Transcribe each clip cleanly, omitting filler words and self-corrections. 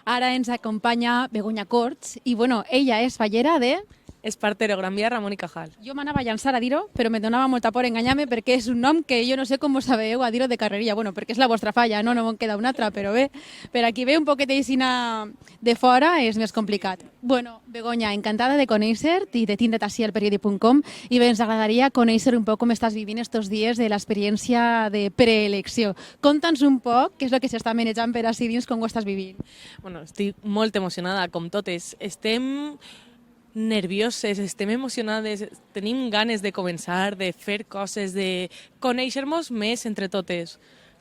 Ara ens acompanya Begoña Corts i, bueno, ella és fallera de... Espartero, Gran Via, Ramon i Cajal. Jo m'anava a llançar a dir-ho, però me donava molta por enganyar-me perquè és un nom que jo no sé com ho sabeu a dir-ho de carreria. Bueno, perquè és la vostra falla, no me'n queda una altra, però bé, per aquí ve un poquet d'eixina de fora és més complicat. Bueno, Begoña, encantada de conèixer-te i de tindre't així al periodi.com i bé, ens agradaria conèixer un poc com estàs vivint estos dies de l'experiència de preelecció. Conta'ns un poc què és el que s'està manejant per així dins, com ho estàs vivint. Bueno, estic molt emocionada, com totes. Estem nervioses, estem emocionades, tenim ganes de començar, de fer coses, de conèixer-nos més entre totes.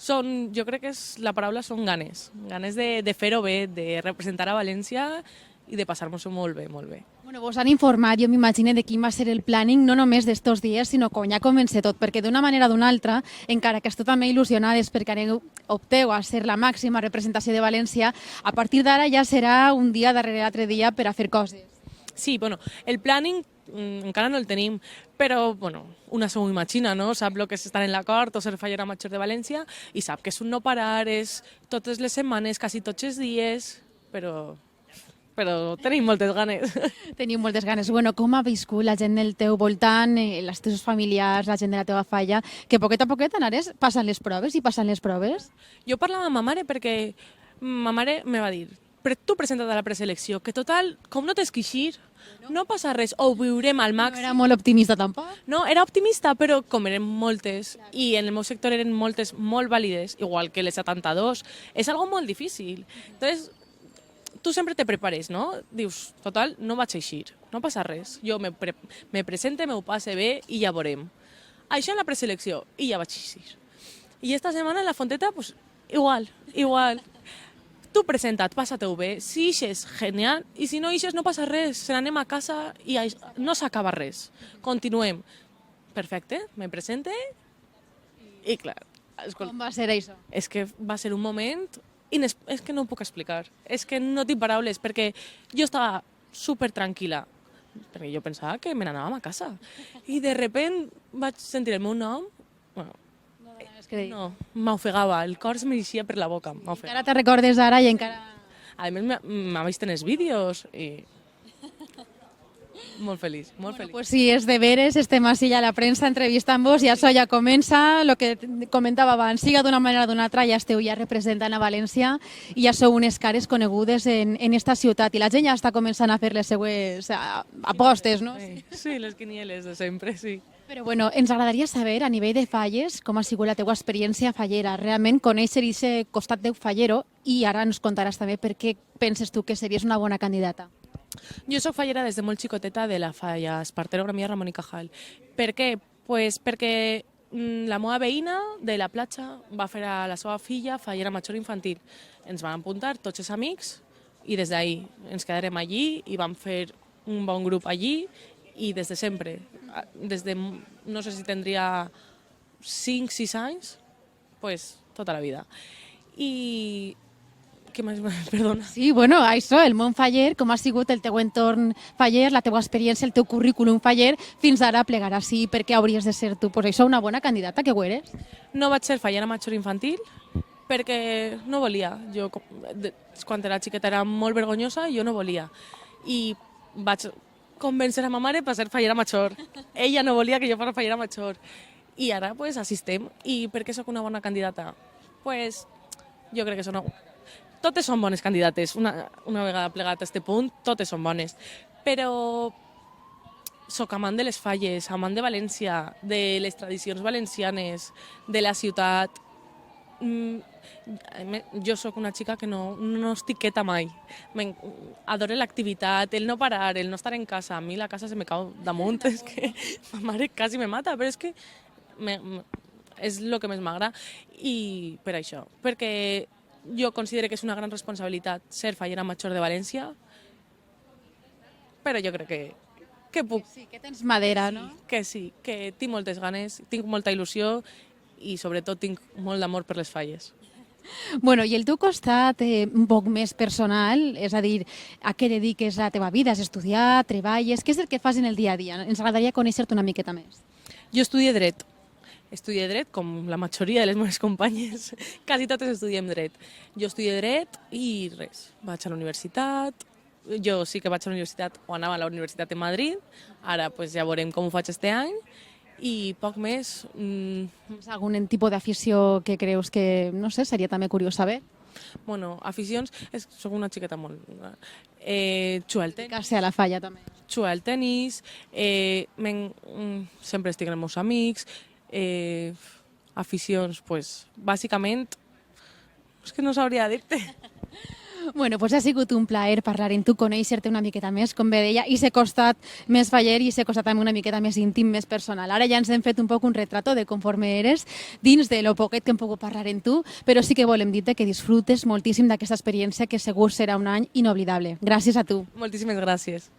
Jo crec que la paraula són ganes de fer-ho bé, de representar a València i de passar-nos-ho molt bé, molt bé. Bueno, vos han informat, jo m'imagino, de quin va ser el planning, no només d'estos dies, sinó quan ja comença tot, perquè d'una manera o d'una altra, encara que esteu també il·lusionades perquè opteu a ser la màxima representació de València, a partir d'ara ja serà un dia darrere l'altre dia per a fer coses. Sí, bueno, el planning encara no el tenim, però bueno, una s'ho imagina, no? Sap el que és estar en l'acord o ser fallera major de València i sap que és un no parar, és totes les setmanes, quasi tots els dies, però tenim moltes ganes. Tenim moltes ganes. Bueno, com ha viscut la gent del teu voltant, els teus familiars, la gent de la teva falla, que poquet a poquet anares passant les proves i passant les proves? Jo parlava amb ma mare perquè ma mare me va dir però tu presenta't a la preselecció, que total, com no t'has queixir, no passa res, ho viurem al No màxim. era molt optimista tampoc? No, era optimista, però com eren moltes, i en el meu sector eren moltes molt vàlides, igual que les 72, és algo molt difícil. Entonces, tu sempre te prepares, no? Dius, total, no vaig eixir, no passa res. Jo me presente, m'ho passe bé i ja veurem. Això en la preselecció, i ja vaig eixir. I esta setmana en la Fonteta, pues, igual. Tu presenta't, passa-te-ho bé, si ixes, genial, i si no ixes no passa res, se n'anem a casa i no s'acaba res. Continuem. Perfecte, me presente i clar, escolta, Com va ser això? és que va ser un moment, és que no ho puc explicar, és que no tinc paraules, perquè jo estava super tranquil·la, perquè jo pensava que me n'anàvem a casa, i de repent vaig sentir el meu nom, bueno, no, m'ofegava, el cor se m'eixia per la boca, m'ofegava. Encara te recordes ara i encara... A més, m'ha vist en els vídeos i... Molt feliç, molt feliç. Pues sí, és de veres, estem així a la premsa entrevistant-vos i això ja comença, el que comentava abans, siga d'una manera o d'una altra, ja esteu ja representant a València i ja sou unes cares conegudes en esta ciutat i la gent ja està començant a fer les seues apostes, no? Sí, les quinieles de sempre, sí. Però bueno, ens agradaria saber, a nivell de falles, com ha sigut la teua experiència fallera, realment conèixer aquest costat teu fallero i ara ens contaràs també per què penses tu que series una bona candidata. Jo soc fallera des de molt xicoteta de la falla Espartero, Gran Via, Ramon i Cajal. Per què? Pues perquè la meva veïna de la platja va fer a la seva filla fallera major infantil. Ens van apuntar tots els amics i des d'ahir ens quedarem allí i vam fer un bon grup allí i des de sempre, des de, no sé si tindria 5-6 anys, pues tota la vida. I què més? Perdona. Sí, bueno, això, el món faller, com ha sigut el teu entorn faller, la teua experiència, el teu currículum faller, fins ara plegarà sí, per què hauries de ser tu? Pues això, una bona candidata, que ho eres. No vaig ser fallera major infantil perquè no volia. Jo, quan era xiqueta, era molt vergonyosa i jo no volia. I vaig convèncer a ma mare per ser fallera major. Ella no volia que jo fos fallera major. I ara, pues, assistem. I per què sóc una bona candidata? Pues, jo crec que totes són bones candidates. Una vegada plegat a aquest punt, totes són bones. Però sóc amant de les falles, amant de València, de les tradicions valencianes, de la ciutat. Jo sóc una xica que no estic quieta mai. Adoro l'activitat, el no parar, el no estar en casa. A mi la casa se me cau damunt, és que ma mare quasi me mata, però és que és el que més m'agrada. I per això, perquè jo considero que és una gran responsabilitat ser fallera major de València, però jo crec que puc. Sí, que tens madera, no? Que sí, que tinc moltes ganes, tinc molta il·lusió i sobretot tinc molt d'amor per les falles. Bueno, i el teu costat un poc més personal, és a dir, a què dediques la teva vida? Has estudiat, treballes, què és el que fas en el dia a dia? Ens agradaria conèixer-te una miqueta més. Jo estudio Dret Estudio dret, com la majoria de les meves companyes. Quasi totes estudiem dret. Jo estudio dret i res, vaig a la universitat. Jo sí que vaig a la universitat, o anava a la Universitat de Madrid. Ara pues, ja veurem com ho faig este any. I poc més. És algun tipus d'afició que creus que, no sé, seria també curiós saber? Bueno, aficions, soc una xiqueta molt... Jugar al tenis. Que a la falla també. Jugar al tenis, sempre estic amb els meus amics, aficions, pues, bàsicament, és que no sabria dir-te. Bueno, pues ha sigut un plaer parlar amb tu, conèixer-te una miqueta més, com bé deia, i ser costat més faller i ser costat també una miqueta més íntim, més personal. Ara ja ens hem fet un poc un retrato de conforme eres, dins de lo poquet que hem pogut parlar amb tu, però sí que volem dir-te que disfrutes moltíssim d'aquesta experiència que segur serà un any inoblidable. Gràcies a tu. Moltíssimes gràcies.